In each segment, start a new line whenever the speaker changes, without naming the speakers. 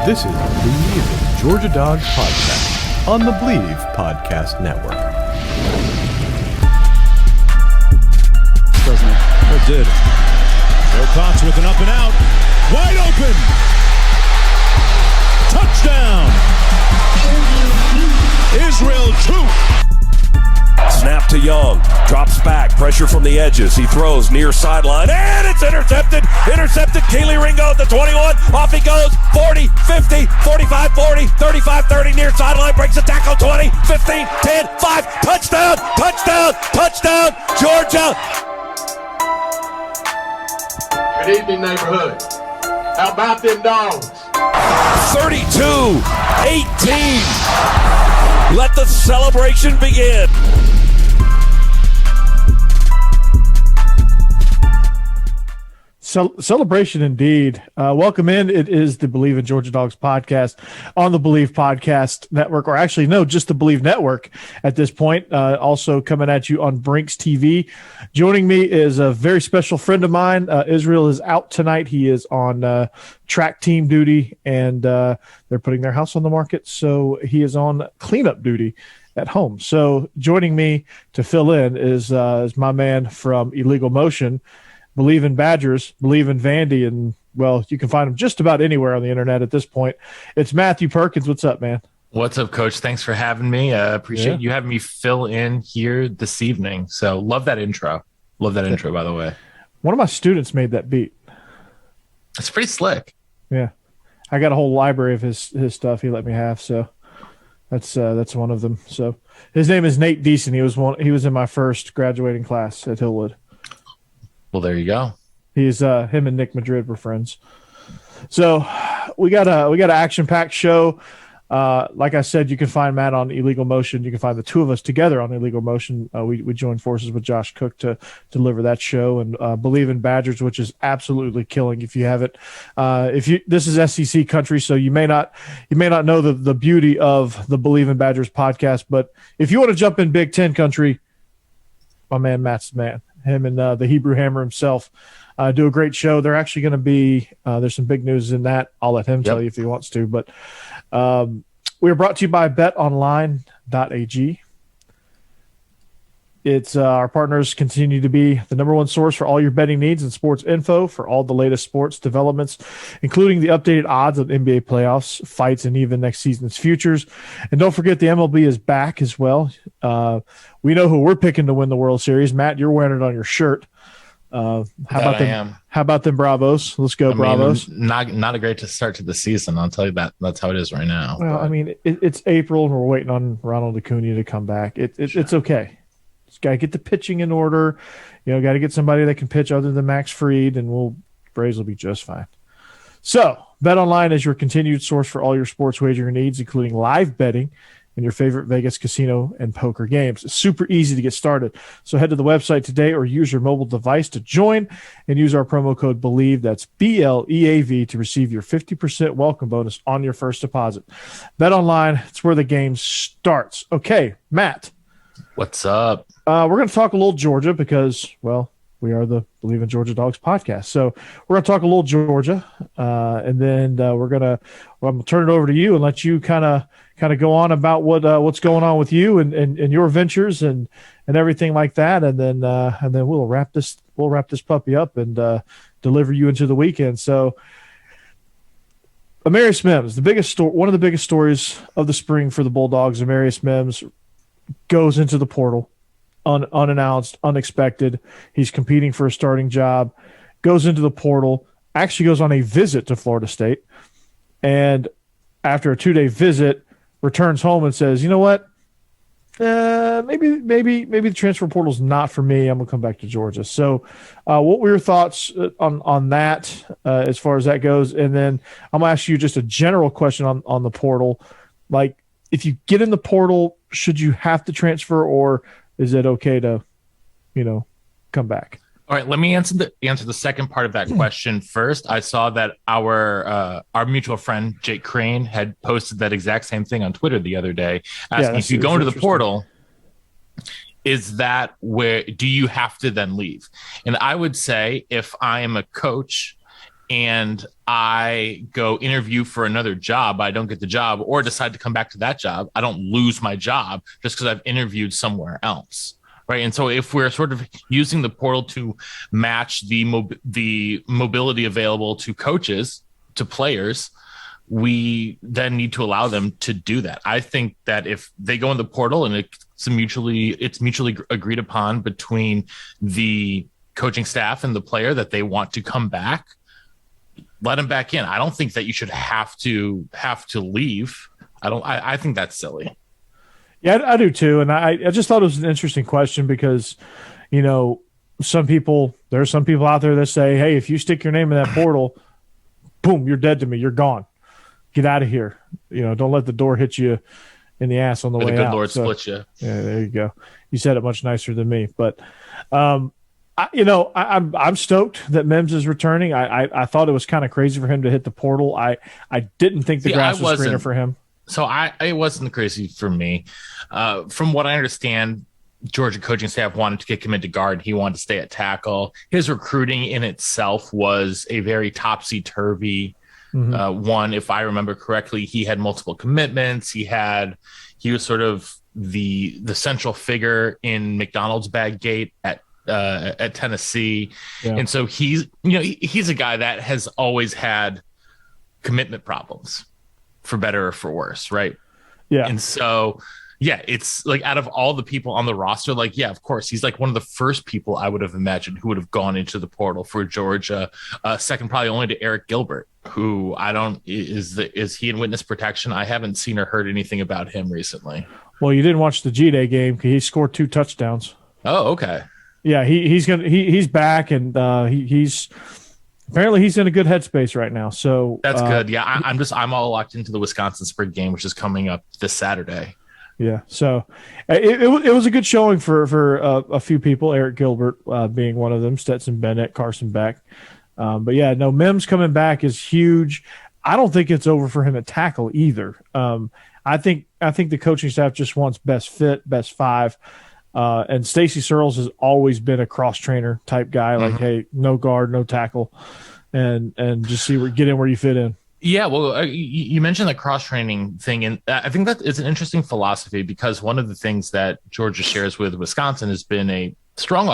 This is Bleav Georgia Dogs Podcast on the Bleav Podcast Network.
Doesn't it? It did. Joe Cox with an up and out. Wide open. Touchdown. Israel 2.
Snap to Young. Drops back. Pressure from the edges. He throws near sideline. And it's intercepted. Intercepted. Keely Ringo at the 21. Off he goes. 40, 50, 45, 40, 35, 30. Near sideline. Breaks the tackle. 20, 15, 10, 5. Touchdown. Touchdown. Touchdown. Georgia.
Good evening, neighborhood. How about them dogs?
32, 18. Let the celebration begin.
Celebration indeed. Welcome in. It is the Bleav in Georgia Dogs podcast on the Bleav Podcast Network, or actually, no, just the Bleav Network at this point. Also coming at you on Brinks TV. Joining me is a very special friend of mine. Israel is out tonight. He is on track team duty, and they're putting their house on the market, so he is on cleanup duty at home. So joining me to fill in is my man from Illegal Motion, Bleav in Badgers, Bleav in Vandy, and, well, you can find him just about anywhere on the internet at this point. It's Matthew Perkins. What's up, man?
What's up, Coach? Thanks for having me. I appreciate you having me fill in here this evening. So love that intro. Love that intro, by the way.
One of my students made that beat.
It's pretty slick.
Yeah. I got a whole library of his stuff he let me have, so that's one of them. So his name is Nate Deason. He was in my first graduating class at Hillwood.
Well, there you go.
He's him and Nick Madrid were friends. So we got an action-packed show. Like I said, you can find Matt on Illegal Motion. You can find the two of us together on Illegal Motion. We joined forces with Josh Cook to deliver that show, and Bleav in Badgers, which is absolutely killing. If you haven't, this is SEC country, so you may not know the beauty of the Bleav in Badgers podcast. But if you want to jump in Big Ten country, my man Matt's the man. Him and the Hebrew Hammer himself do a great show. They're actually going to be there's some big news in that. I'll let him tell you if he wants to. But we are brought to you by betonline.ag. It's our partners continue to be the number one source for all your betting needs and sports info for all the latest sports developments, including the updated odds of NBA playoffs, fights, and even next season's futures. And don't forget the MLB is back as well. We know who we're picking to win the World Series. Matt, you're wearing it on your shirt. How about them Bravos? Let's go, Bravos.
Not a great start to the season. I'll tell you that. That's how it is right now.
Well, I mean, it's April and we're waiting on Ronald Acuna to come back. It's okay. Just got to get the pitching in order. Got to get somebody that can pitch other than Max Fried, and Braves will be just fine. So, BetOnline is your continued source for all your sports wagering needs, including live betting and your favorite Vegas casino and poker games. It's super easy to get started. So head to the website today or use your mobile device to join and use our promo code BLEAV, that's BLEAV, to receive your 50% welcome bonus on your first deposit. BetOnline, it's where the game starts. Okay, Matt.
What's up?
We're going to talk a little Georgia because, well, we are the Bleav in Georgia Dogs podcast. So we're going to talk a little Georgia, and then I'm going to turn it over to you and let you kind of go on about what's going on with you and your ventures and everything like that, and then we'll wrap this puppy up and deliver you into the weekend. So, Amarius Mims, one of the biggest stories of the spring for the Bulldogs. Amarius Mims goes into the portal, unannounced, unexpected. He's competing for a starting job, goes into the portal, actually goes on a visit to Florida State, and after a 2-day visit, returns home and says, you know what, maybe the transfer portal is not for me. I'm going to come back to Georgia. So what were your thoughts on that as far as that goes? And then I'm going to ask you just a general question on the portal. Like, if you get in the portal, should you have to transfer, or is it okay to, come back?
All right, let me answer the second part of that question first. I saw that our mutual friend Jake Crane had posted that exact same thing on Twitter the other day, asking if you go into the portal, is that where do you have to then leave? And I would say, if I am a coach and I go interview for another job, I don't get the job, or decide to come back to that job, I don't lose my job just because I've interviewed somewhere else. Right. And so if we're sort of using the portal to match the mobility available to coaches, to players, we then need to allow them to do that. I think that if they go in the portal and it's mutually agreed upon between the coaching staff and the player that they want to come back, let them back in. I don't think that you should have to leave. I think that's silly.
Yeah, I do too. And I just thought it was an interesting question because, there are some people out there that say, hey, if you stick your name in that portal, boom, you're dead to me. You're gone. Get out of here. Don't let the door hit you in the ass on the way out.
The good Lord split you.
Yeah, there you go. You said it much nicer than me. But, I'm stoked that Mims is returning. I thought it was kind of crazy for him to hit the portal. I didn't think the grass was greener for him.
So it wasn't crazy for me. From what I understand, Georgia coaching staff wanted to kick him into guard. He wanted to stay at tackle. His recruiting in itself was a very topsy-turvy one. If I remember correctly, he had multiple commitments. He was sort of the central figure in McDonald's bag gate at Tennessee. Yeah. And so he's a guy that has always had commitment problems, for better or for worse, right? Yeah. And so, yeah, it's like out of all the people on the roster, like, yeah, of course, he's like one of the first people I would have imagined who would have gone into the portal for Georgia. Second, probably only to Eric Gilbert, who is he in witness protection? I haven't seen or heard anything about him recently.
Well, you didn't watch the G-Day game because he scored 2 touchdowns.
Oh, okay.
Yeah, he's back, and he's apparently he's in a good headspace right now. So
that's good. Yeah, I'm all locked into the Wisconsin spring game, which is coming up this Saturday.
Yeah, so it was a good showing for a few people. Eric Gilbert being one of them, Stetson Bennett, Carson Beck. But yeah, no, Mims coming back is huge. I don't think it's over for him at tackle either. I think the coaching staff just wants best fit, best 5. And Stacey Searles has always been a cross trainer type guy. Like, hey, no guard, no tackle, and just get in where you fit in.
Yeah, well, you mentioned the cross-training thing, and I think that is an interesting philosophy because one of the things that Georgia shares with Wisconsin has been a strong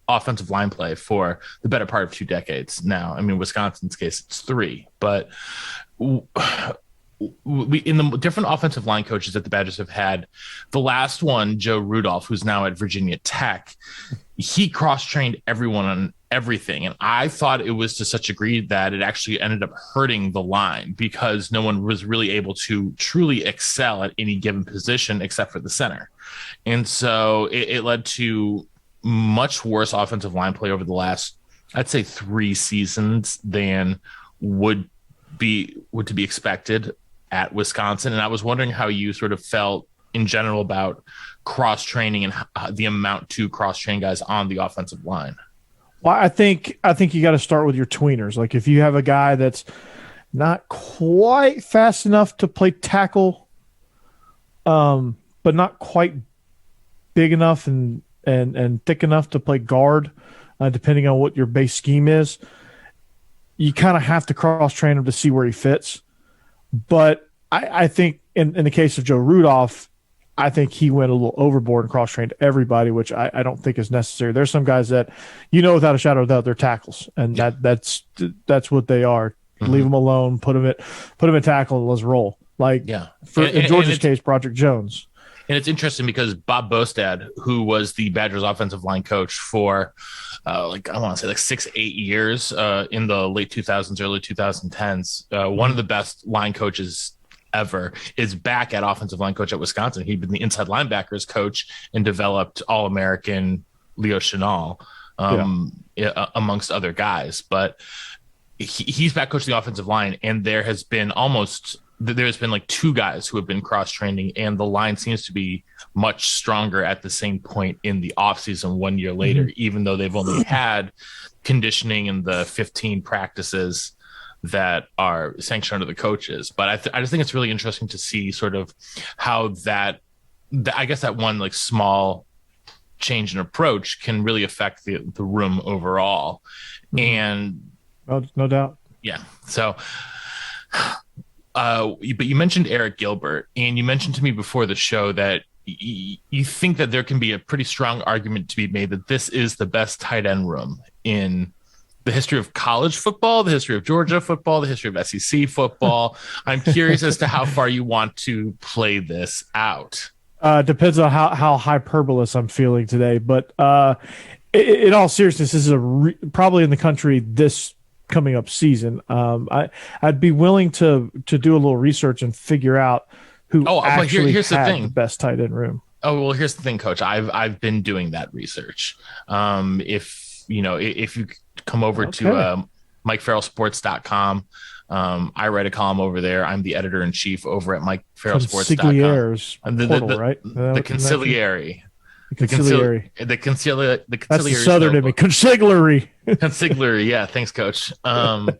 offensive line play for the better part of 2 decades now. I mean, Wisconsin's case, it's 3, but in the different offensive line coaches that the Badgers have had, the last one, Joe Rudolph, who's now at Virginia Tech, he cross-trained everyone on everything. And I thought it was to such a degree that it actually ended up hurting the line because no one was really able to truly excel at any given position except for the center. And so it led to much worse offensive line play over the last, I'd say, 3 seasons than would to be expected at Wisconsin. And I was wondering how you sort of felt in general about cross-training and the amount to cross-train guys on the offensive line.
Well, I think you got to start with your tweeners. Like if you have a guy that's not quite fast enough to play tackle, but not quite big enough and thick enough to play guard, depending on what your base scheme is, you kind of have to cross-train him to see where he fits. But I think in the case of Joe Rudolph, I think he went a little overboard and cross-trained everybody, which I don't think is necessary. There's some guys that, without a shadow of doubt, they're tackles, and that's what they are. Mm-hmm. Leave them alone, put them at tackle, and let's roll. Like in Georgia's case, Project Jones.
And it's interesting because Bob Bostad, who was the Badgers offensive line coach for I want to say 6-8 years in the late 2000s, early 2010s, one of the best line coaches ever, is back at offensive line coach at Wisconsin. He'd been the inside linebackers coach and developed All-American Leo Chenal, amongst other guys. But he's back coaching the offensive line, and there's been like 2 guys who have been cross-training, and the line seems to be much stronger at the same point in the offseason 1 year later, even though they've only had conditioning in the 15 practices that are sanctioned under the coaches. But I just think it's really interesting to see sort of how that one like small change in approach can really affect the room overall. And
no doubt.
Yeah. So, but you mentioned Eric Gilbert, and you mentioned to me before the show that you think that there can be a pretty strong argument to be made that this is the best tight end room in the history of college football, the history of Georgia football, the history of SEC football. I'm curious as to how far you want to play this out.
Depends on how hyperbolous I'm feeling today. But in all seriousness, this is probably in the country this coming up season. I'd be willing to do a little research and figure out who actually
here's
had
the thing.
The best tight end room.
Oh, well, here's the thing, Coach. I've been doing that research. If you come over to MikeFarrellSports.com, I write a column over there. I'm the editor-in-chief over at MikeFarrellSports.com.
Right?
The Conciliary.
The Conciliary.
The Conciliary.
That's the southern in me. Conciliary.
Conciliary. Yeah. Thanks, Coach. The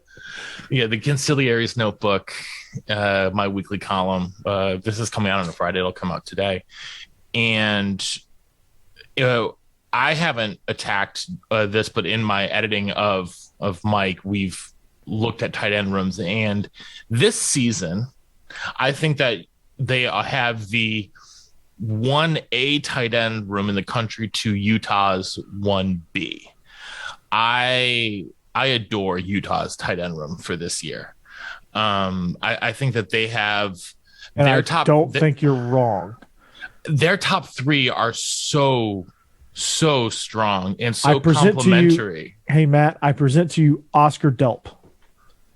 Conciliary's notebook, my weekly column. This is coming out on a Friday. It'll come out today. And, I haven't attacked this, but in my editing of Mike, we've looked at tight end rooms. And this season, I think that they have the 1A tight end room in the country to Utah's 1B. I adore Utah's tight end room for this year. I think that they have
their top. Don't think you're wrong.
Their top three are so strong and so complimentary.
Hey, Matt, I present to you Oscar Delph,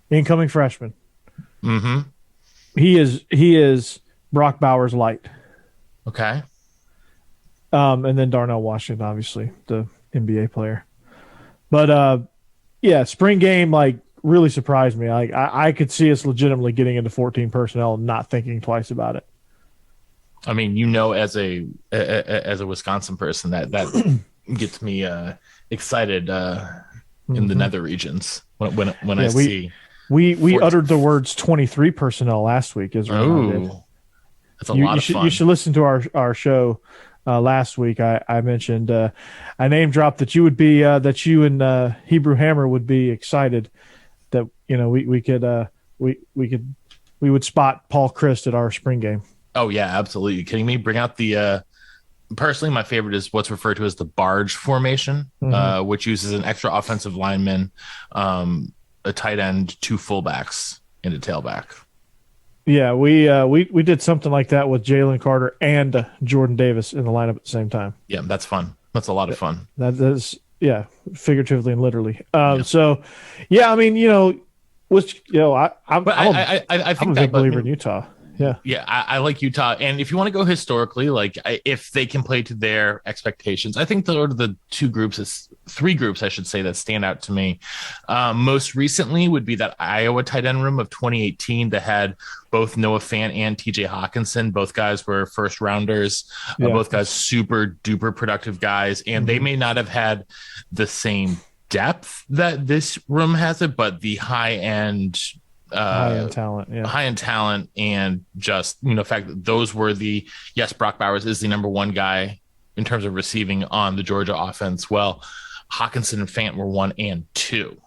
incoming freshman.
Mm-hmm.
He is Brock Bowers light.
Okay.
And then Darnell Washington, obviously, the NBA player. But spring game really surprised me. I could see us legitimately getting into 14 personnel and not thinking twice about it.
I mean, as a Wisconsin person, that gets me excited in the nether regions when I see.
We uttered the words 23 personnel last week. That's a lot of fun. You should listen to our show last week. I mentioned I name dropped that you would be that you and Hebrew Hammer would be excited that we would spot Paul Christ at our spring game.
Oh yeah, absolutely. You kidding me? Bring out the personally, my favorite is what's referred to as the Barge Formation, which uses an extra offensive lineman, a tight end, two fullbacks, and a tailback.
Yeah, we did something like that with Jalen Carter and Jordan Davis in the lineup at the same time.
Yeah, that's fun. That's a lot of fun.
That is, figuratively and literally. So, I mean, I'm a big believer in Utah.
Yeah, I like Utah. And if you want to go historically, if they can play to their expectations, I think the three groups, I should say, that stand out to me. Most recently would be that Iowa tight end room of 2018 that had both Noah Fant and TJ Hawkinson. Both guys were first rounders. Both guys super duper productive guys. And they may not have had the same depth that this room has it, but the high end talent, and just the fact that those were Brock Bowers is the number one guy in terms of receiving on the Georgia offense. Well, Hawkinson and Fant were 1 and 2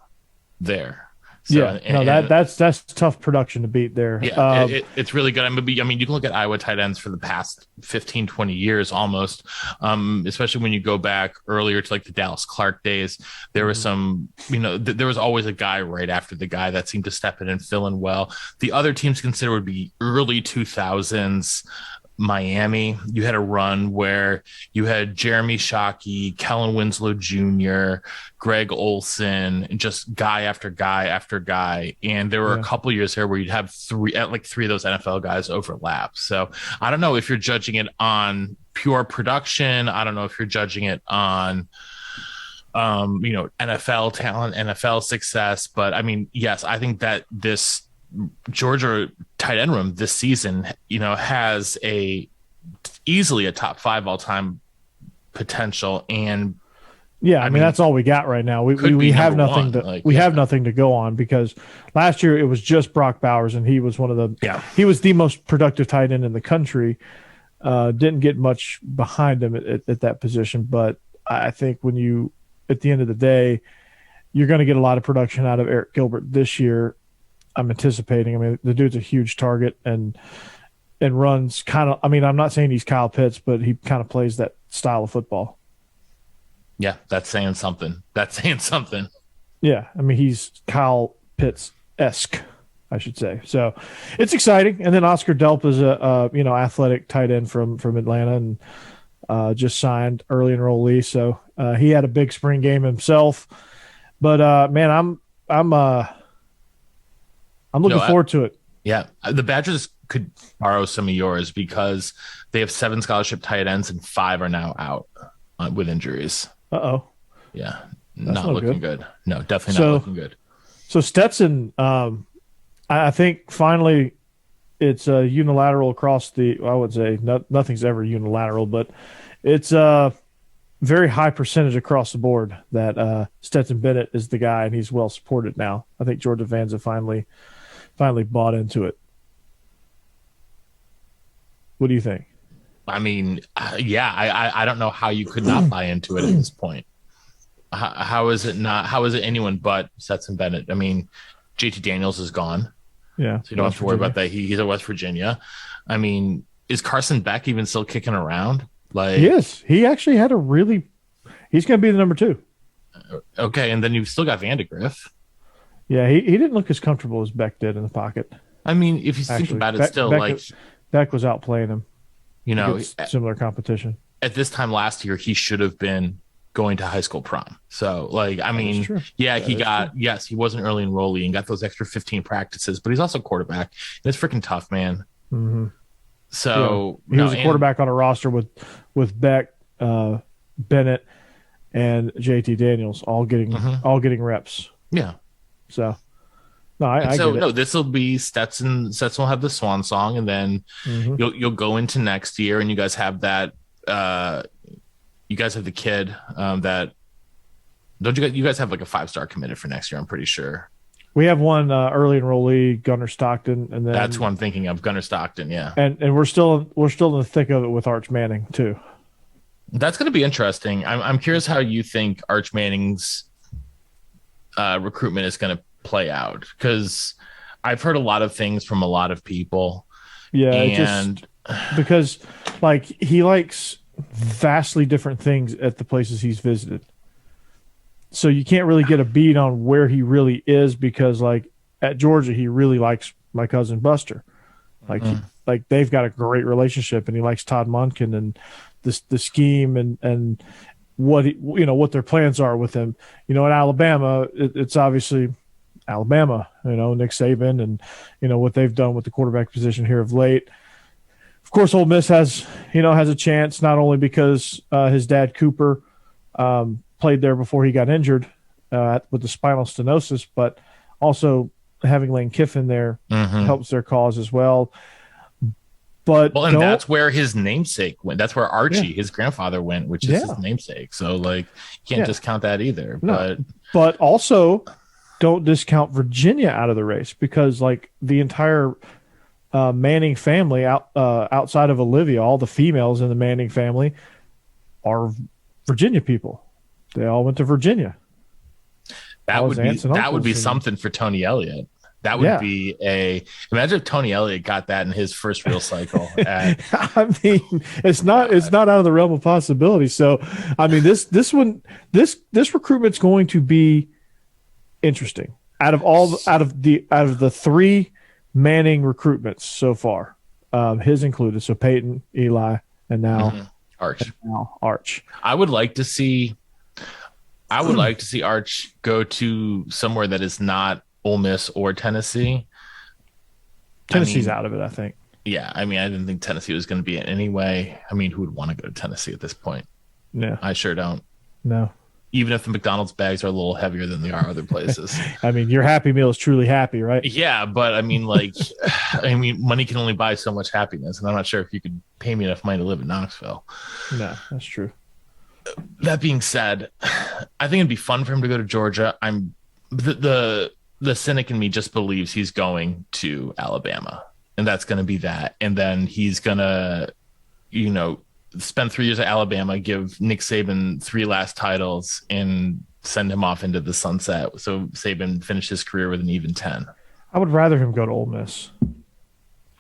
there. So,
that's tough production to beat there.
Yeah, it's really good. I mean, you can look at Iowa tight ends for the past 15, 20 years almost, especially when you go back earlier to the Dallas Clark days. There was some, there was always a guy right after the guy that seemed to step in and fill in well. The other teams considered would be early 2000s. Miami, you had a run where you had Jeremy Shockey, Kellen Winslow Jr., Greg Olson, just guy after guy after guy. And there were a couple years here where you'd have three of those NFL guys overlap. So I don't know if you're judging it on pure production. I don't know if you're judging it on NFL talent, NFL success. But I mean, yes, I think that this Georgia tight end room this season, has easily a top 5 all-time potential. And
I mean that's all we got right now. We have nothing have nothing to go on, because last year it was just Brock Bowers, and he was he was the most productive tight end in the country. Didn't get much behind him at that position, but I think when you, at the end of the day, you're going to get a lot of production out of Eric Gilbert this year. I'm anticipating. I mean, the dude's a huge target and runs kind of. I mean, I'm not saying he's Kyle Pitts, but he kind of plays that style of football.
Yeah, that's saying something.
Yeah, I mean, he's Kyle Pitts-esque, I should say. So it's exciting. And then Oscar Delph is a athletic tight end from Atlanta and just signed early enrollee. So he had a big spring game himself. But man, I'm looking forward to it.
Yeah, the Badgers could borrow some of yours because they have 7 scholarship tight ends and 5 are now out with injuries.
Uh-oh.
Yeah, not looking good. No, definitely not looking good.
So Stetson, I think finally it's unilateral across the. I would say nothing's ever unilateral, but it's a very high percentage across the board that Stetson Bennett is the guy, and he's well supported now. I think Georgia fans have finally bought into it. What do you think?
I mean, I don't know how you could not buy into it at this point. How is it not? How is it anyone but Stetson Bennett? I mean, JT Daniels is gone.
Yeah.
So you don't have to worry about that. He's at West Virginia. I mean, is Carson Beck even still kicking around? Like,
he is. He actually had he's going to be the number 2.
Okay. And then you've still got Vandegrift.
Yeah. He didn't look as comfortable as Beck did in the pocket.
I mean, if you think about it,
Beck was outplaying him.
You know,
similar competition.
At this time last year, he should have been going to high school prom. So, like, I mean, yeah, he was an early enrollee and got those extra 15 practices, but he's also quarterback. And it's freaking tough, man.
Mm-hmm.
So
he was a quarterback on a roster with Beck, Bennett, and JT Daniels all getting reps.
Yeah.
So I get it.
This will be Stetson. Stetson will have the swan song, and then you'll go into next year, and you guys have that. You guys have the kid that. Don't you guys have like a 5-star committed for next year? I'm pretty sure.
We have one early enrollee, Gunnar Stockton, and then
that's what I'm thinking of, Gunnar Stockton. Yeah,
and we're still in the thick of it with Arch Manning too.
That's going to be interesting. I'm curious how you think Arch Manning's recruitment is going to play out, because I've heard a lot of things from a lot of people. Yeah, because like he likes vastly different things at the places he's visited. So you can't really get a beat on where he really is, because like at Georgia, he really likes my cousin Buster. Like like they've got a great relationship, and he likes Todd Monken and the scheme and what what their plans are with him. At Alabama, it's obviously Alabama, Nick Saban and what they've done with the quarterback position here of late. Of course, Ole Miss has a chance, not only because his dad Cooper played there before he got injured with the spinal stenosis, but also having Lane Kiffin there helps their cause as well. But and that's where his namesake went. That's where Archie, his grandfather, went, which is his namesake. So like, you can't discount that either. No.
But also don't discount Virginia out of the race, because like the entire Manning family outside of Olivia, all the females in the Manning family are Virginia people. They all went to Virginia.
That would be something for Tony Elliott. That would be imagine if Tony Elliott got that in his first real cycle.
I mean, it's not out of the realm of possibility. So, I mean, this recruitment's going to be interesting. Out of the 3 Manning recruitments so far, his included. So Peyton, Eli, and now Arch.
I would like to see Arch go to somewhere that is not Ole Miss or Tennessee.
Tennessee's out of it, I think.
Yeah, I mean, I didn't think Tennessee was going to be in any way. I mean, who would want to go to Tennessee at this point?
No.
I sure don't.
No.
Even if the McDonald's bags are a little heavier than they are other places.
I mean, your Happy Meal is truly happy, right?
Yeah, but I mean, like, money can only buy so much happiness, and I'm not sure if you could pay me enough money to live in Knoxville.
No, that's true.
That being said, I think it'd be fun for him to go to Georgia. The cynic in me just believes he's going to Alabama, and that's going to be that. And then he's going to, spend 3 years at Alabama, give Nick Saban 3 last titles, and send him off into the sunset. So Saban finished his career with an even 10.
I would rather him go to Ole Miss.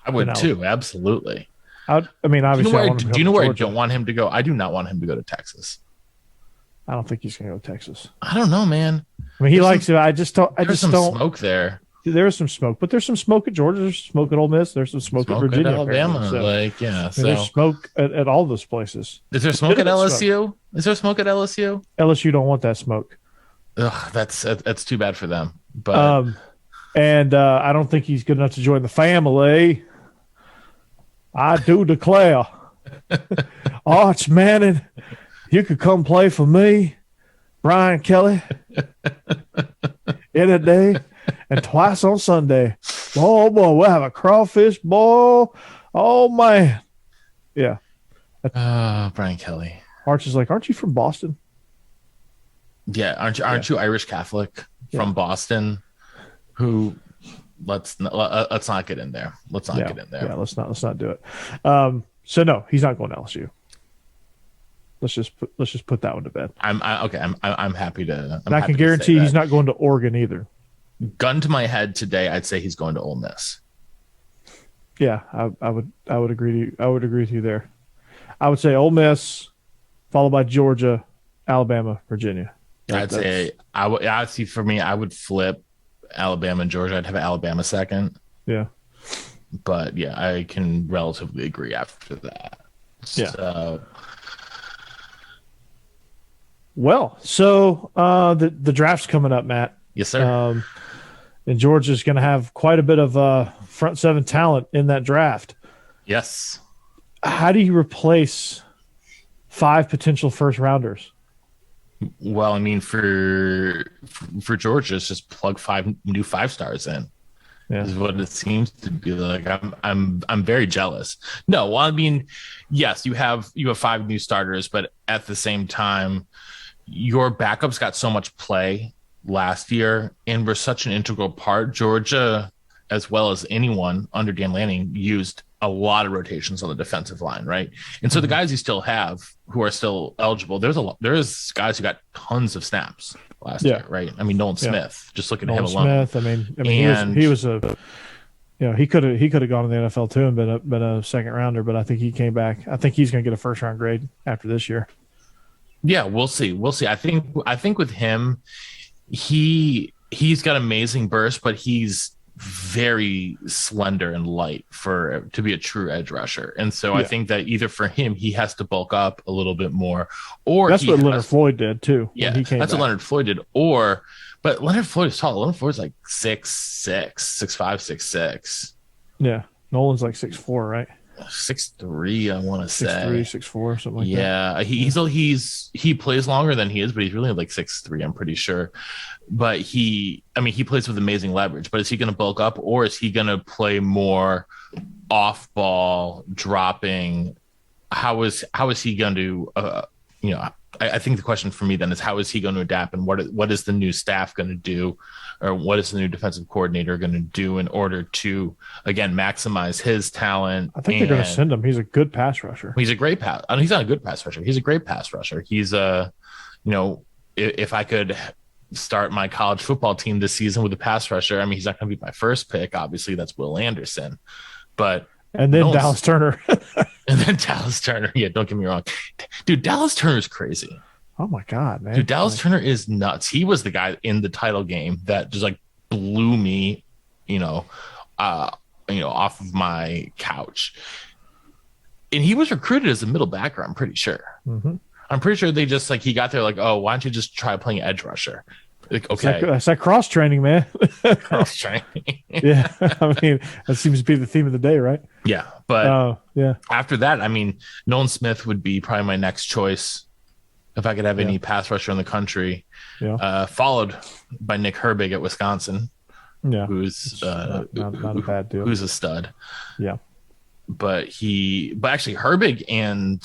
I would too, absolutely.
Obviously,
do you know where I don't want him to go? I do not want him to go to Texas.
I don't think he's going to go to Texas.
I don't know, man.
He likes it. I just don't. There's some
smoke there.
There's some smoke, but there's some smoke at Georgia. There's smoke at Ole Miss. There's some smoke at Virginia,
at Alabama.
So, there's smoke at all those places.
Is there smoke at LSU? Is there smoke at LSU?
LSU don't want that smoke.
Ugh, that's too bad for them. But
I don't think he's good enough to join the family. I do declare, Arch Manning, you could come play for me, Brian Kelly, in a day and twice on Sunday. Oh boy, we'll have a crawfish bowl. Oh man, yeah.
Brian Kelly.
Arch is like, aren't you from Boston?
Yeah, aren't you Irish Catholic from Boston? Who? Let's not get in there. Let's not get in there.
Yeah, let's not do it. So no, he's not going to LSU. Let's just put that one to bed.
I'm happy to.
I can guarantee he's not going to Oregon either.
Gun to my head today, I'd say he's going to Ole Miss.
Yeah, I would agree. I would agree with you there. I would say Ole Miss, followed by Georgia, Alabama, Virginia.
I'd say I would. Honestly, for me, I would flip Alabama and Georgia. I'd have Alabama second.
Yeah,
but yeah, I can relatively agree after that.
Yeah.
So,
the draft's coming up, Matt.
Yes, sir.
And Georgia's going to have quite a bit of front seven talent in that draft.
Yes.
How do you replace 5 potential first rounders?
Well, I mean, for Georgia, it's just plug 5 new 5-stars in. Yeah. Is what it seems to be like. I'm very jealous. No, well, I mean, yes, you have 5 new starters, but at the same time, your backups got so much play last year and were such an integral part. Georgia, as well as anyone under Dan Lanning, used a lot of rotations on the defensive line, right? And so the guys you still have who are still eligible, there's guys who got tons of snaps last year, right? I mean, Nolan Smith, just looking at him alone.
Smith, I mean, he was he could have gone to the NFL too and been a second rounder, but I think he came back. I think he's going to get a first round grade after this year.
Yeah, we'll see. I think with him, he's got amazing burst, but he's very slender and light to be a true edge rusher. And so I think that either for him, he has to bulk up a little bit more, or
that's what Leonard Floyd did too.
Yeah, that's what Leonard Floyd did. But Leonard Floyd is tall. Leonard Floyd's like 6'6", 6'5", 6'6".
Yeah, Nolan's like 6'4", right?
6'3", I want to say
6'3", 6'4", something like that.
Yeah, he plays longer than he is, but he's really like 6'3", I'm pretty sure. But he plays with amazing leverage. But is he going to bulk up, or is he going to play more off ball dropping? How is he going to? I think the question for me then is, how is he going to adapt, and what is the new staff going to do, or what is the new defensive coordinator going to do in order to again maximize his talent?
I think they're going to send him. He's a good pass rusher.
He's a great pass. I mean, he's not a good pass rusher. He's a great pass rusher. He's if I could start my college football team this season with a pass rusher, I mean, he's not going to be my first pick. Obviously, that's Will Anderson,
and then Dallas Turner.
And then Dallas Turner. Yeah, don't get me wrong. Dude, Dallas Turner's crazy.
Oh, my God, man.
Dude, Dallas Turner is nuts. He was the guy in the title game that just, like, blew me, off of my couch. And he was recruited as a middle backer, I'm pretty sure.
Mm-hmm.
I'm pretty sure they just, like, he got there like, oh, why don't you just try playing edge rusher? Like, okay.
That's that cross-training, man.
Cross-training.
Yeah, I mean, that seems to be the theme of the day, right?
Yeah, but
yeah.
After that, I mean, Nolan Smith would be probably my next choice if I could have any pass rusher in the country.
Yeah.
Followed by Nick Herbig at Wisconsin.
Yeah,
who's
not a bad deal.
Who's a stud.
Yeah,
but actually Herbig and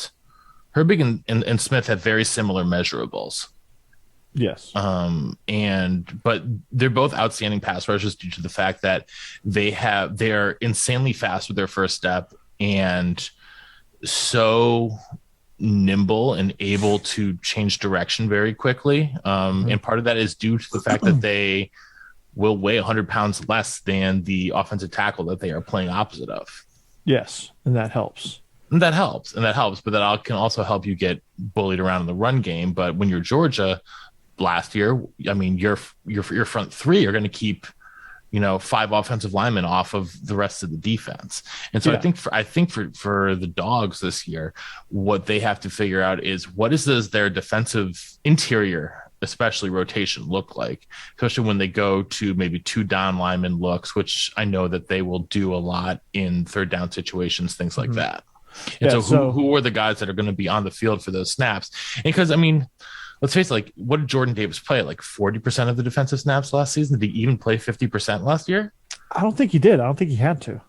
Smith have very similar measurables.
Yes.
But they're both outstanding pass rushers due to the fact that they're insanely fast with their first step and so nimble and able to change direction very quickly. And part of that is due to the fact that they will weigh 100 pounds less than the offensive tackle that they are playing opposite of.
Yes, and that helps.
But that can also help you get bullied around in the run game. But when you're Georgia last year, I mean, your front three are going to keep, 5 offensive linemen off of the rest of the defense. And so I think for the Dogs this year, what they have to figure out is what does their defensive interior, especially rotation, look like, especially when they go to maybe 2 down lineman looks, which I know that they will do a lot in third down situations, things like that. And so who are the guys that are going to be on the field for those snaps? And because, I mean, let's face it, like, what did Jordan Davis play? Like 40% of the defensive snaps last season? Did he even play 50% last year?
I don't think he did. I don't think he had to.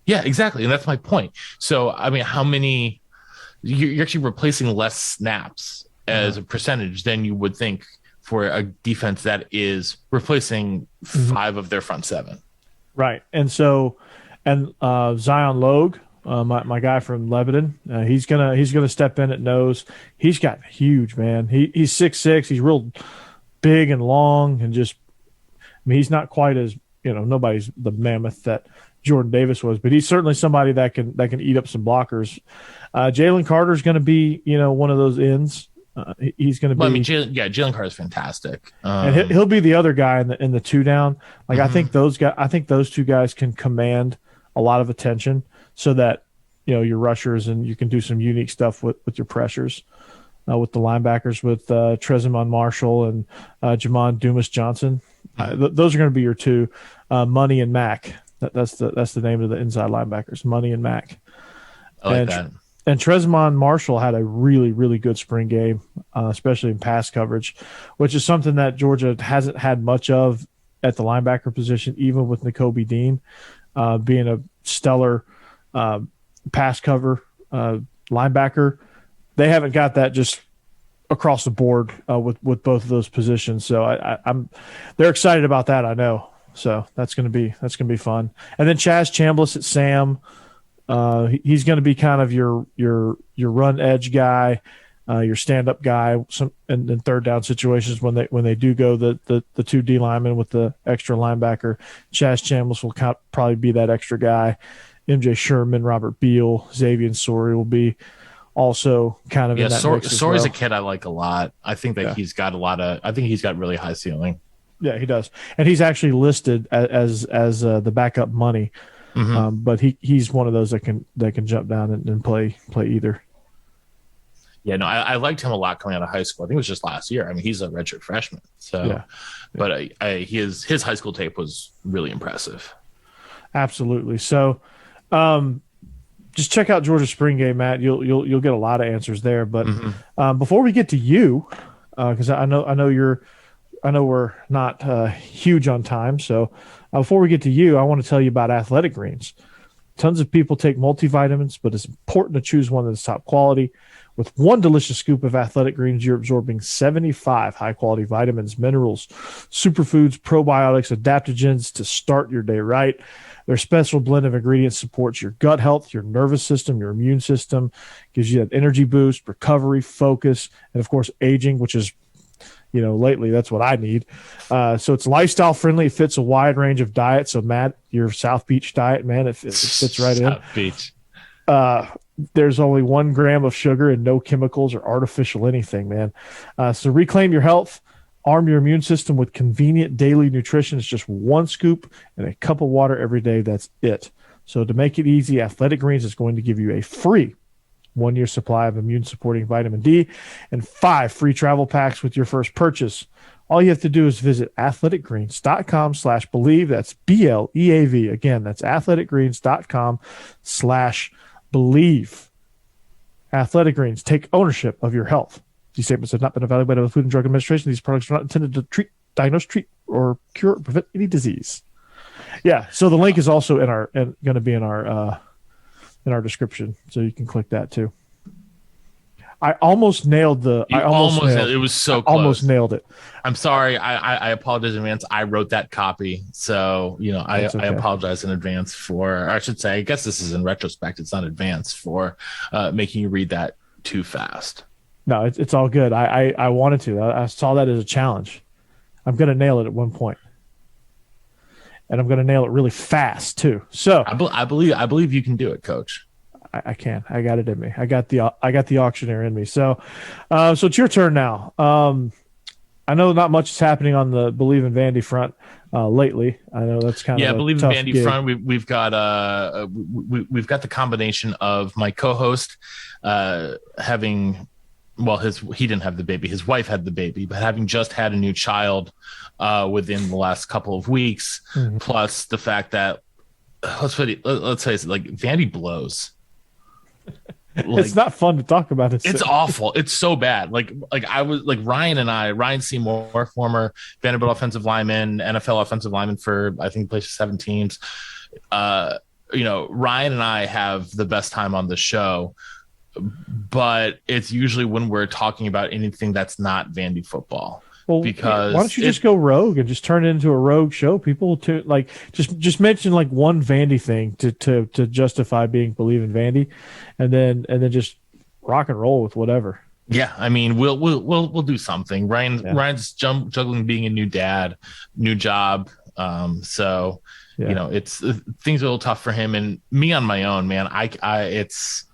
Yeah, exactly. And that's my point. So, I mean, how many – you're actually replacing less snaps as a percentage than you would think for a defense that is replacing 5 of their front 7.
Right. And so – and Zion Logue, my guy from Lebanon, he's gonna step in at nose. He's got huge, man. He's 6'6". He's real big and long, and just, I mean, he's not quite as, nobody's the mammoth that Jordan Davis was, but he's certainly somebody that can eat up some blockers. Jalen Carter's going to be, one of those ends. He's going to be.
Well, I mean, Jalen Carter is fantastic,
and he'll be the other guy in the 2 down. Like I think those 2 guys can command a lot of attention, so that your rushers, and you can do some unique stuff with your pressures, with the linebackers, with Trezimon Marshall and Jamon Dumas Johnson. Those are going to be your 2, Money and Mack. That's the name of the inside linebackers, Money and Mack.
I like that.
And Trezimon Marshall had a really, really good spring game, especially in pass coverage, which is something that Georgia hasn't had much of at the linebacker position, even with Nakobe Dean being a stellar pass cover linebacker. They haven't got that just across the board with both of those positions. So they're excited about that, I know. So that's gonna be fun. And then Chaz Chambliss at Sam. He's going to be kind of your run edge guy, your stand up guy. In third down situations when they do go the 2 D linemen with the extra linebacker, Chaz Chambliss will probably be that extra guy. MJ Sherman, Robert Beal, Xavier Sori will be also kind of in that mix as well.
Sori's a kid I like a lot. I think that he's got really high ceiling.
Yeah, he does, and he's actually listed as the backup money. But he's one of those that can jump down and play either.
Yeah, no, I liked him a lot coming out of high school. I think it was just last year. I mean, he's a redshirt freshman. So, yeah. But his high school tape was really impressive.
Absolutely. So, just check out Georgia spring game, Matt. You'll get a lot of answers there. But before we get to you, because I know we're not huge on time, so. Before we get to you, I want to tell you about Athletic Greens. Tons of people take multivitamins, but it's important to choose one that's top quality. With one delicious scoop of Athletic Greens, you're absorbing 75 high-quality vitamins, minerals, superfoods, probiotics, adaptogens to start your day right. Their special blend of ingredients supports your gut health, your nervous system, your immune system, gives you that energy boost, recovery, focus, and, of course, aging, which is lately that's what I need. So it's lifestyle friendly. It fits a wide range of diets. So Matt, your South Beach diet, man, it fits right in.
South Beach.
There's only 1 gram of sugar and no chemicals or artificial anything, man. So reclaim your health, arm your immune system with convenient daily nutrition. It's just 1 scoop and a cup of water every day. That's it. So to make it easy, Athletic Greens is going to give you a free 1-year supply of immune-supporting vitamin D, and 5 free travel packs with your first purchase. All you have to do is visit athleticgreens.com/Bleav. That's BLEAV. Again, that's athleticgreens.com/Bleav. Athletic Greens, take ownership of your health. These statements have not been evaluated by the Food and Drug Administration. These products are not intended to diagnose, treat, or cure or prevent any disease. Yeah, so the link is also going to be in our description, so you can click that too. I almost nailed it.
It was so close.
Almost nailed it.
I'm sorry. I apologize in advance. I wrote that copy, so I apologize in advance for. Or I should say, I guess this is in retrospect. It's not advance for making you read that too fast.
No, it's all good. I wanted to. I saw that as a challenge. I'm going to nail it at one point. And I'm going to nail it really fast too. So
I believe you can do it, Coach.
I can. I got it in me. I got the auctioneer in me. So it's your turn now. I know not much is happening on the Bleav in Vandy front lately. I know that's kind of
Bleav in Vandy
gig.
front. We've got the combination of my co-host having. Well, he didn't have the baby. His wife had the baby, but having just had a new child within the last couple of weeks, plus the fact that let's say it's like Vandy blows.
It's not fun to talk about.
It's awful. It's so bad. Like I was like Ryan Seymour, former Vanderbilt offensive lineman, NFL offensive lineman for I think he plays for 7 teams. Ryan and I have the best time on the show. But it's usually when we're talking about anything that's not Vandy football. Well, because
why don't you just go rogue and just turn it into a rogue show? People to like just mention like one Vandy thing to justify being Bleav in Vandy, and then just rock and roll with whatever.
Yeah, I mean we'll do something. Ryan's juggling being a new dad, new job. So it's things are a little tough for him and me on my own, man. It's.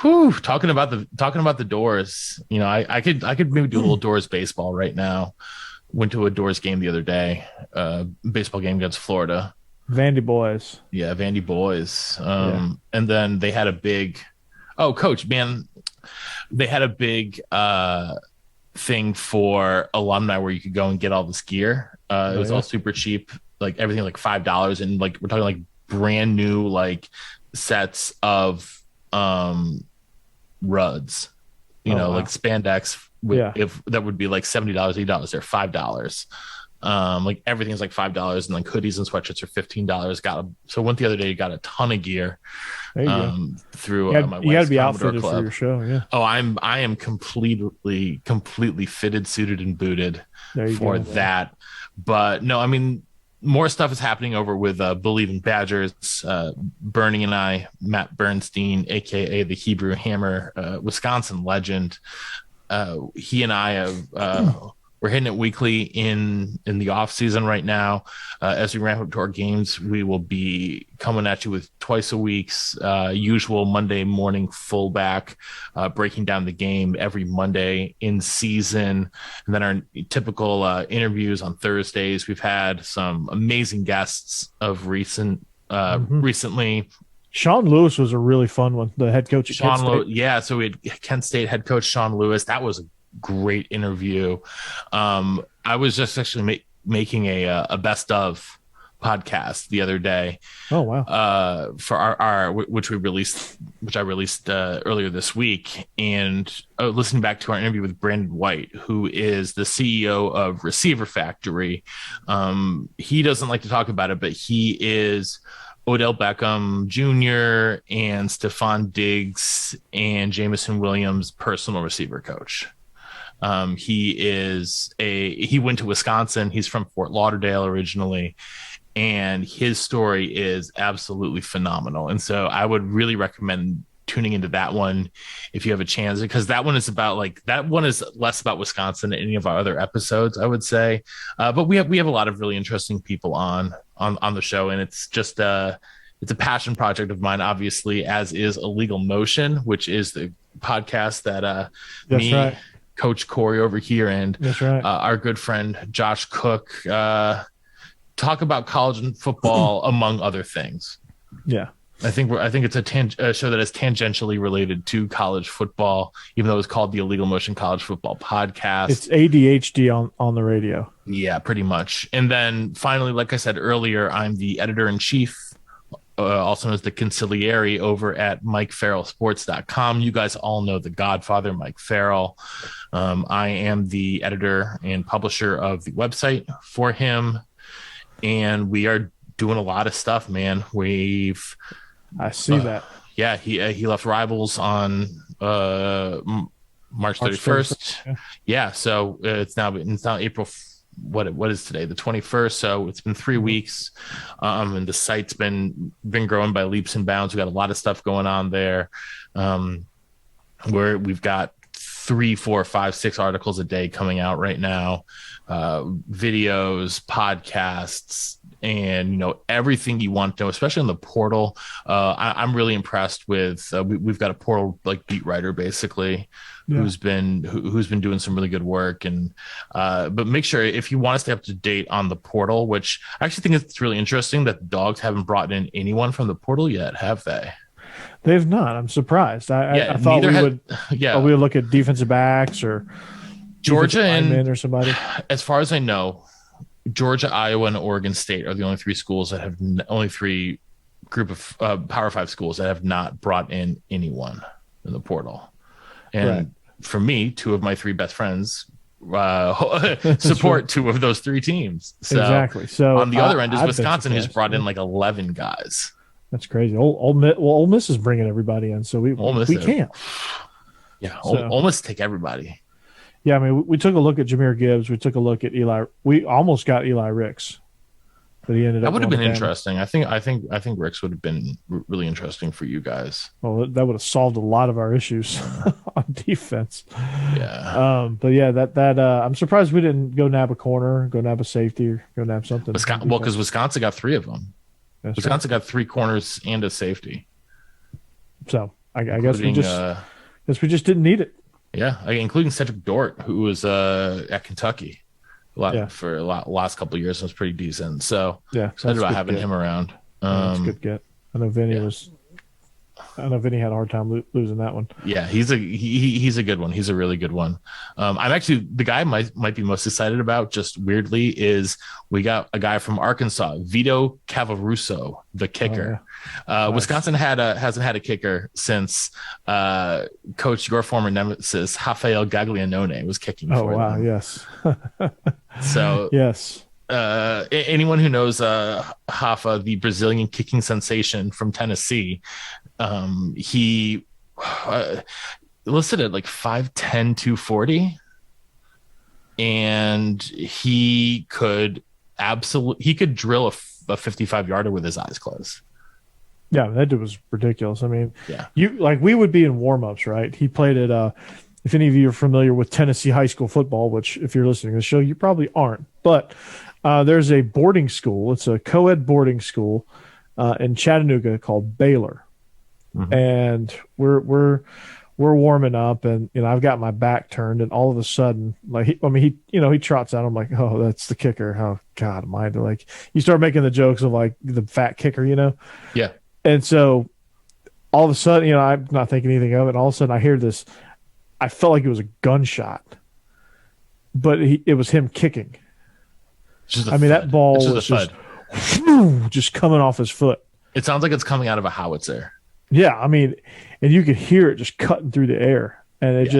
Whew, talking about the Doors, I could maybe do a little Doors baseball right now. Went to a Doors game the other day, baseball game against Florida.
Vandy boys.
Yeah, Vandy boys. And then they had a big, Coach, man, they had a big thing for alumni where you could go and get all this gear. It was all super cheap, like everything like $5, and like we're talking like brand new like sets of Ruds, like spandex if that would be like $70, $80. They're $5. Like everything's like $5, and like hoodies and sweatshirts are $15. So went the other day, you got a ton of gear through my wife's
you got to be
Commodore
outfitted
Club.
for your show. Yeah.
Oh, I am completely fitted, suited, and booted for that. But no, I mean, more stuff is happening over with Bleav in Badgers. Bernie and I, Matt Bernstein, a.k.a. the Hebrew Hammer, Wisconsin legend. He and I have we're hitting it weekly in the off season right now. As we ramp up to our games, we will be coming at you with twice a week's usual Monday morning fullback, breaking down the game every Monday in season. And then our typical interviews on Thursdays. We've had some amazing guests of recently.
Sean Lewis was a really fun one. The head coach at Kent State.
Yeah, so we had Kent State head coach Sean Lewis. That was a great interview. I was just actually making a best of podcast the other day.
Oh wow!
For our which I released earlier this week, and listening back to our interview with Brandon White, who is the CEO of Receiver Factory. He doesn't like to talk about it, but he is Odell Beckham Jr. and Stephon Diggs and Jameson Williams' personal receiver coach. He went to Wisconsin. He's from Fort Lauderdale originally, and his story is absolutely phenomenal. And so I would really recommend tuning into that one if you have a chance, because that one is less about Wisconsin than any of our other episodes, I would say. But we have a lot of really interesting people on the show, and it's just it's a passion project of mine, obviously, as is Illegal Motion, which is the podcast that
right.
Coach Corey over here and our good friend Josh Cook talk about college and football among other things.
Yeah,
I think it's a show that is tangentially related to college football, even though it's called the Illegal Motion College Football Podcast.
It's ADHD on the radio.
Yeah, pretty much. And then finally, like I said earlier, I'm the editor-in-chief, also known as the Conciliary, over at MikeFarrellSports.com. You guys all know the Godfather, Mike Farrell. I am the editor and publisher of the website for him, and we are doing a lot of stuff, man.
I see that.
Yeah, he left Rivals on March 31st. Yeah, so it's now April. What is today? The 21st. So it's been 3 weeks, and the site's been growing by leaps and bounds. We got a lot of stuff going on there. where we've got 3, 4, 5, 6 articles a day coming out right now, videos, podcasts, and everything you want to know, especially in the portal. I'm really impressed with. We've got a portal beat writer basically, who's been doing some really good work. And but make sure, if you want to stay up to date on the portal, which I actually think it's really interesting that the Dogs haven't brought in anyone from the portal yet, have they?
They've not. I'm surprised. I thought we would. Yeah, we would look at defensive backs or
Georgia
and or somebody.
As far as I know, Georgia, Iowa, and Oregon State are the only 3 schools that have only 3 group of Power 5 schools that have not brought in anyone in the portal. And for me, 2 of my 3 best friends support 2 of those 3 teams. So
exactly. So
on the other end is Wisconsin, who's brought in 11 guys.
That's crazy. Ole Miss is bringing everybody in, so we can't.
Yeah, Ole Miss take everybody.
Yeah, I mean, we took a look at Jahmyr Gibbs. We took a look at Eli. We almost got Eli Ricks, but he ended up.
That would have been interesting. I think Ricks would have been really interesting for you guys.
Well, that would have solved a lot of our issues on defense.
Yeah.
But yeah, that I'm surprised we didn't go nab a corner, go nab a safety, or go nab something.
Because Wisconsin got 3 of them. That's Wisconsin got 3 corners and a safety. So I guess we just didn't need it. Yeah, including Cedric Dort, who was at Kentucky for a last couple of years and was pretty decent. So excited about having him around.
That's a good get. I know Vinny had a hard time losing that one.
Yeah, he's a good one. He's a really good one. I'm actually the guy I might be most excited about. Just weirdly, is we got a guy from Arkansas, Vito Cavaruso, the kicker. Nice. Wisconsin hasn't had a kicker since Coach, your former nemesis, Rafael Gaglianone, was kicking for them. Oh wow,
yes.
So
yes.
Anyone who knows Rafa, the Brazilian kicking sensation from Tennessee, he listed at 5'10", 240, and he could drill a 55-yarder with his eyes closed.
Yeah, that dude was ridiculous. I mean, we would be in warm-ups, right? He played at if any of you are familiar with Tennessee high school football, which if you're listening to the show, you probably aren't, but there's a boarding school. It's a co-ed boarding school in Chattanooga called Baylor. Mm-hmm. And we're warming up, and I've got my back turned, and all of a sudden, he trots out. I'm like, oh, that's the kicker. Oh God, almighty! You start making the jokes of the fat kicker,
Yeah.
And so all of a sudden, I'm not thinking anything of it. And all of a sudden, I hear this. I felt like it was a gunshot, but it was him kicking. That ball was just coming off his foot.
It sounds like it's coming out of a howitzer.
Yeah, and you could hear it just cutting through the air, and it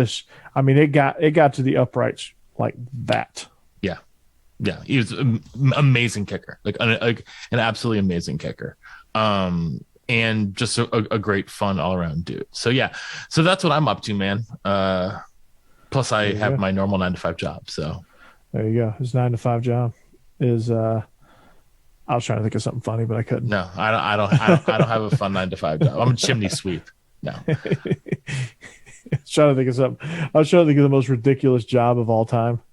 got to the uprights like that.
Yeah, he was an amazing kicker, an absolutely amazing kicker, and just a great fun all around dude. So that's what I'm up to, man. Plus, I have my normal 9-to-5 job. So
there you go. His 9-to-5 job is. I was trying to think of something funny, but I couldn't.
No, I don't have a fun 9-to-5 job. I'm a chimney sweep. No.
I was trying to think of something. I was trying to think of the most ridiculous job of all time,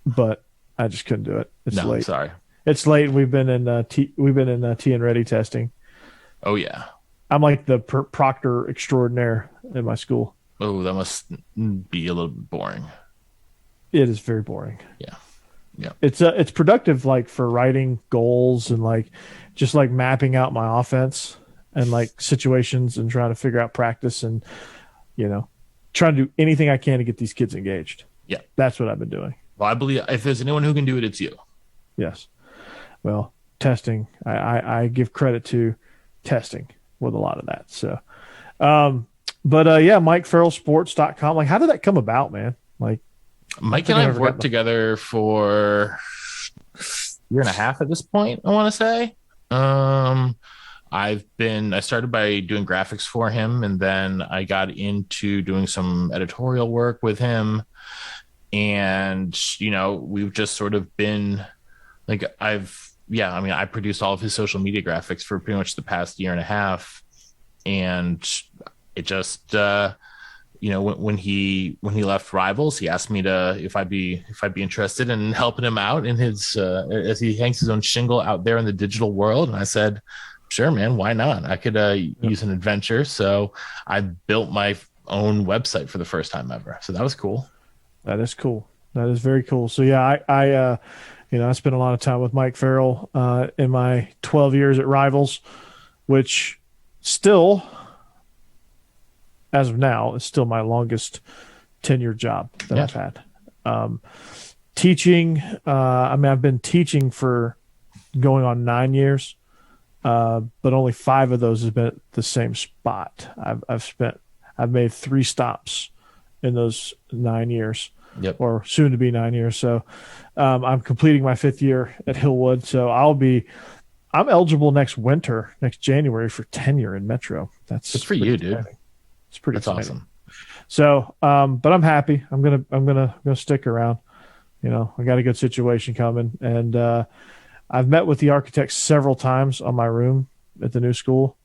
but I just couldn't do it. It's late.
Sorry.
It's late. We've been in T and ready testing.
Oh yeah.
I'm like the proctor extraordinaire in my school.
Oh, that must be a little bit boring.
It is very boring.
Yeah. Yeah.
It's productive for writing goals and just mapping out my offense and situations and trying to figure out practice and trying to do anything I can to get these kids engaged.
Yeah.
That's what I've been doing.
Well, I believe if there's anyone who can do it, it's you.
Yes. Well, testing. I give credit to testing with a lot of that. So MikeFarrellSports.com. How did that come about, man?
Mike and I have worked together for a year and a half at this point, I want to say. I started by doing graphics for him, and then I got into doing some editorial work with him. And, we've just sort of been I produced all of his social media graphics for pretty much the past year and a half. And it just when he left Rivals, he asked me if I'd be interested in helping him out in his as he hangs his own shingle out there in the digital world. And I said, sure, man, why not? I could use an adventure. So I built my own website for the first time ever. So that was cool.
That is cool. That is very cool. So yeah, I spent a lot of time with Mike Farrell in my 12 years at Rivals, which still, as of now, is still my longest tenured job that I've had. Teaching, I've been teaching for going on 9 years, but only 5 of those has been at the same spot. I've made 3 stops in those 9 years, or soon to be 9 years. So I'm completing my 5th year at Hillwood. So I'm eligible next January for tenure in Metro. That's
good for you, dude.
Exciting. It's pretty
That's
exciting.
Awesome.
So, but I'm happy. I'm gonna stick around. I got a good situation coming, and I've met with the architects several times on my room at the new school.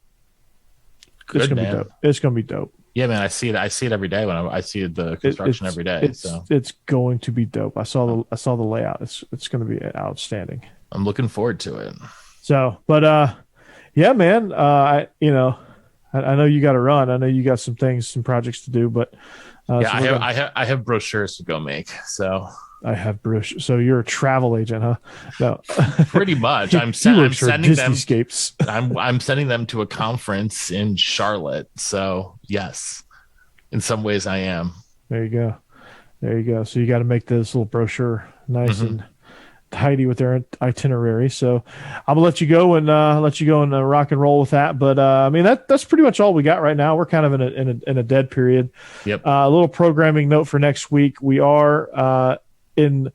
It's gonna be dope. It's gonna be dope.
Yeah, man, I see it. I see it every day when I see the construction every day.
It's going to be dope. I saw the layout. It's going to be outstanding.
I'm looking forward to it.
So, but yeah, man. I know you got to run. I know you got some projects to do, but
I have brochures to go make. So
I have brochures. So you're a travel agent, huh? No,
pretty much. I'm sending them. I'm sending them to a conference in Charlotte. So yes, in some ways I am.
There you go. So you got to make this little brochure nice and tidy with their itinerary. So I'm gonna let you go and rock and roll with that. But that's pretty much all we got right now. We're kind of in a dead period.
Yep.
A little programming note for next week. We are in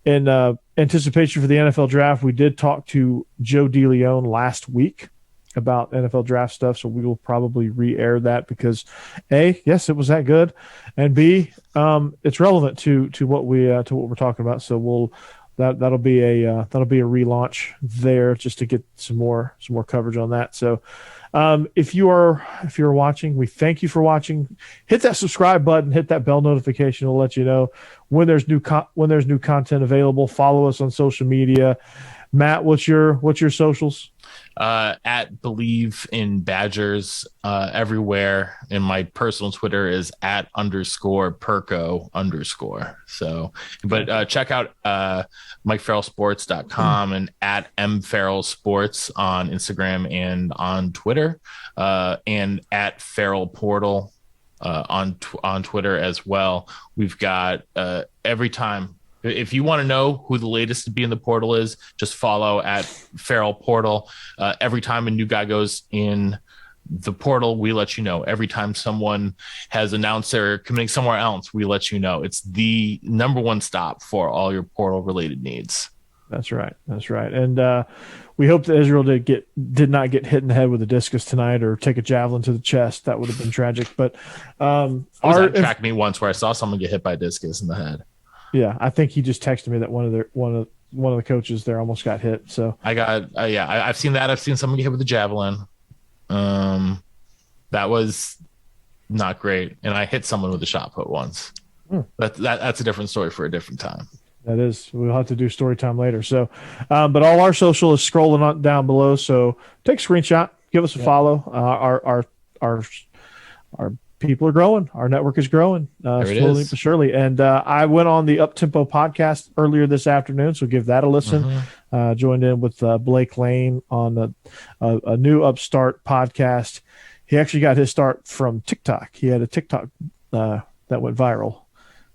anticipation for the NFL draft. We did talk to Joe DeLeon last week about NFL draft stuff, so we will probably re-air that because A, yes, it was that good, and B, it's relevant to what we're talking about. So that'll be a relaunch there just to get some more coverage on that. So if you're watching, we thank you for watching. Hit that subscribe button, hit that bell notification. It'll let you know when there's new content available. Follow us on social media. Matt, what's your socials?
At Bleav in Badgers everywhere, and my personal Twitter is @_Perko_. So, but check out MikeFarrellSports.com and at MFarrellSports on Instagram and on Twitter, and at Farrell Portal on Twitter as well. We've got every time. If you want to know who the latest to be in the portal is, just follow at Farrell Portal. Every time a new guy goes in the portal, we let you know. Every time someone has announced they're committing somewhere else, we let you know. It's the number one stop for all your portal related needs.
That's right. And we hope that Israel did not get hit in the head with a discus tonight or take a javelin to the chest. That would have been tragic. But
track me once where I saw someone get hit by a discus in the head.
Yeah, I think he just texted me that one of the coaches there almost got hit. So
I've seen that. I've seen someone get hit with a javelin. That was not great, and I hit someone with a shot put once. That's a different story for a different time.
That is. We'll have to do story time later. So, but all our social is scrolling on down below. So take a screenshot, give us a follow. Our people are growing. Our network is growing slowly but surely. And I went on the Uptempo podcast earlier this afternoon, so give that a listen. Joined in with Blake Lane on a new upstart podcast. He actually got his start from TikTok. He had a TikTok that went viral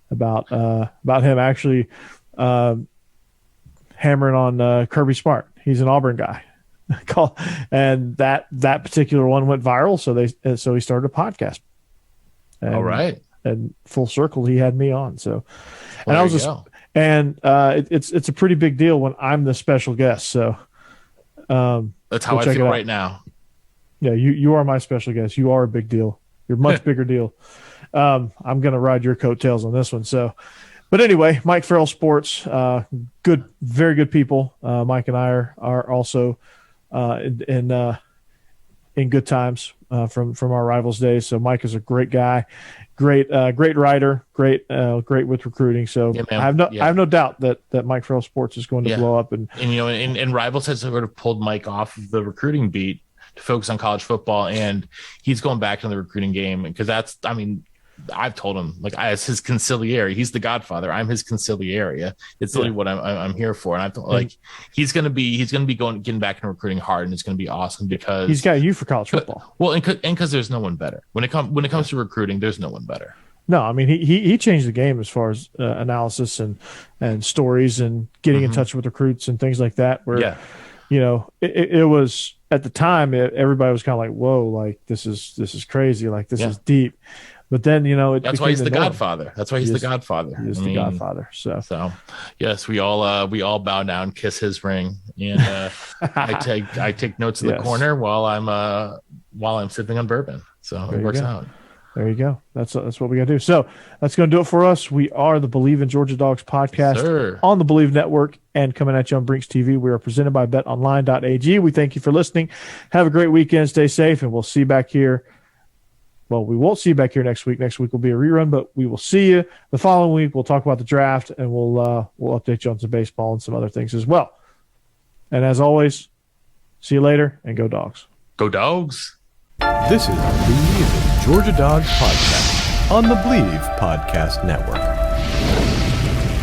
about him actually hammering on Kirby Smart. He's an Auburn guy. And that particular one went viral, so he started a podcast. And,
all right.
And full circle, he had me on. So, and I was it's a pretty big deal when I'm the special guest. So,
that's how I feel right now.
Yeah, you are my special guest. You are a big deal. You're a much bigger deal. I'm going to ride your coattails on this one. So, but anyway, Mike Farrell Sports, very good people. Mike and I are also in good times. from our Rivals days. So Mike is a great guy, great writer, great with recruiting. So
yeah,
I have no doubt that Mike Farrell Sports is going to blow up. And
Rivals has sort of pulled Mike off of the recruiting beat to focus on college football, and he's going back to the recruiting game because I've told him, like, as his consigliere, he's the godfather. I'm his consigliere. It's literally what I'm here for. And I thought, like, he's going to be getting back into recruiting hard, and it's going to be awesome because
he's got you for college football.
Well, and because there's no one better when it comes to recruiting. There's no one better.
No, I mean he changed the game as far as analysis and stories and getting in touch with recruits and things like that. Where it was at the time everybody was kind of like, whoa, like this is crazy, like this is deep. But then,
that's why he's the godfather. That's why he's the godfather.
He is the godfather. So
yes, we all bow down, kiss his ring, and I take notes in the corner while I'm sipping on bourbon. So it works out.
There you go. That's what we got to do. So that's going to do it for us. We are the Bleav in Georgia Dogs podcast on the Bleav Network and coming at you on Brinks TV. We are presented by betonline.ag. We thank you for listening. Have a great weekend. Stay safe, and we'll see you back here. Well, we won't see you back here next week. Next week will be a rerun, but we will see you the following week. We'll talk about the draft, and we'll update you on some baseball and some other things as well. And as always, see you later, and go Dogs.
Go Dogs.
This is the Bleav in Georgia Dogs podcast on the Bleav Podcast Network.